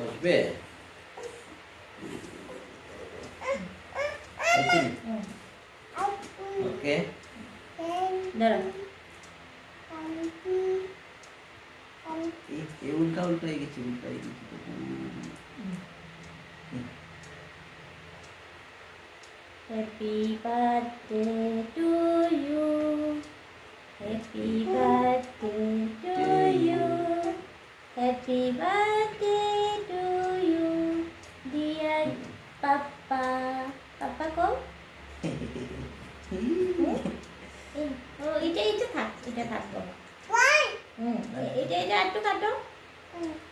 বসবে ওকে দাঁড়াও উল্টা উল্টাই গেছে Happy birthday to you. Happy birthday to you. Happy birthday to you, dear Papa. Papa ko? এটা থাক এটা থাক বাবা এটা একটু কাটো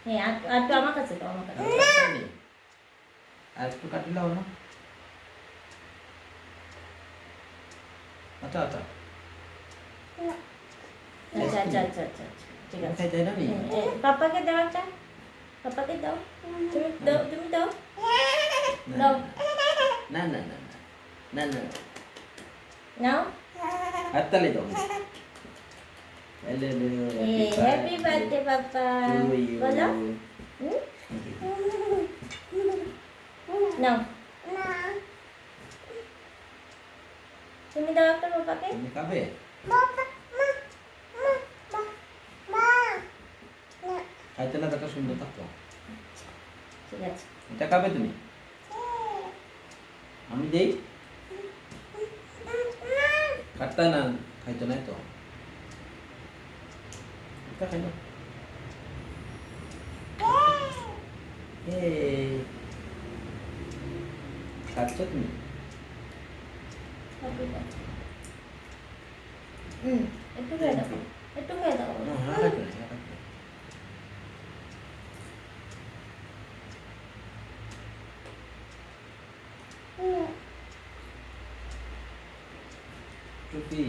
হ্যাঁ একটু আমার কাছে দাও আমার কাছে আর একটু কাটি লাও না আচ্ছা আচ্ছা আচ্ছা ঠিক আছে খাই না নি পাপাকে দাও একটা পাপাকে দাও তুমি দাও দাও না না না না না নাও হাততালি দাও হ্যাপি বার্থডে পাপা বলো নাও তুমি দাও একটা পাপাকে তুমি খাবে খাইতে না দেখা সুন্দর থাকতো ঠিক আছে এটা খাবে তুমি আমি দেই কাটতা না খাইতো না তো এটা খাই না খাচ্ছ তুমি একটু খেয়ে দাও একটু খেয়ে দাও টুপি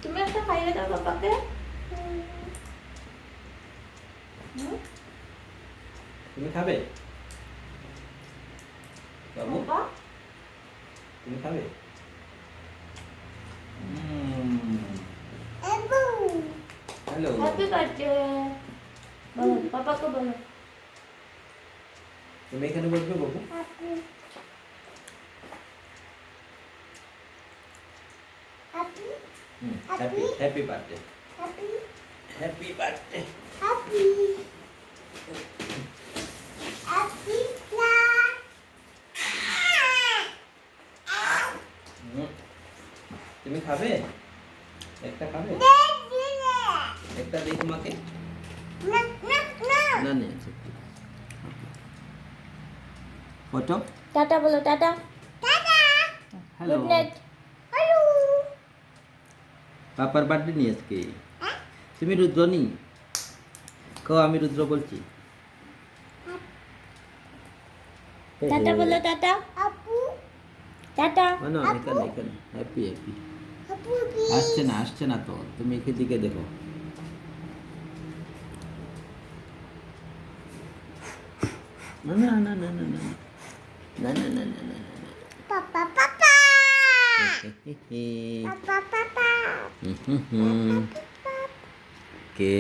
তুমি একটা খাইয়ে দাও পাপাকে তুমি খাবে বাবু তুমি খাবে হ্যালো হ্যাপি বার্থডে বলো পাপাকে বলো তুমি এখানে বসবে বাবু হ্যাপি বার্থডে হ্যাপি বার্থডে তুমি খাবে একটা খাবে একটা দিই তোমাকে না নেই ফটো টাটা বলো টাটা হ্যালো গুড নাইট পাপার বার্থডে নিয়ে আজকে তুমি রুদ্র নি কও আমি রুদ্র বলছি টাটা বলো টাটা টাটা না এখানে এখানে হ্যাপি হ্যাপি আসছে না তো তুমি এদিকে দেখো না না না না না না না না না না না পাপা পাপা পাপা পাপা কে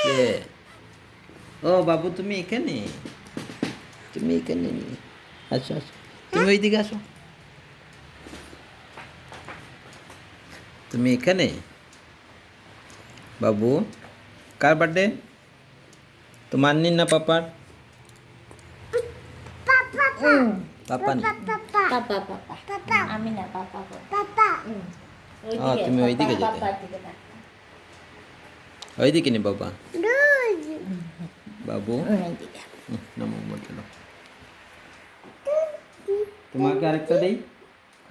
কে ও বাবু তুমি এখানে আচ্ছা আচ্ছা তুমি ওইদিকে আসো তুমি এখানে বাবু কার বার্থডে তোমার নি না পাপার পাপা নি পাপা পাপা আমি না পাপা পাপা তুমি ওইদিকে যেতে পাপা দিকে না ওইদিকে নি বাবা বাবু ওইদিকে নমো বলতে তোমাকে আরেকটা দেই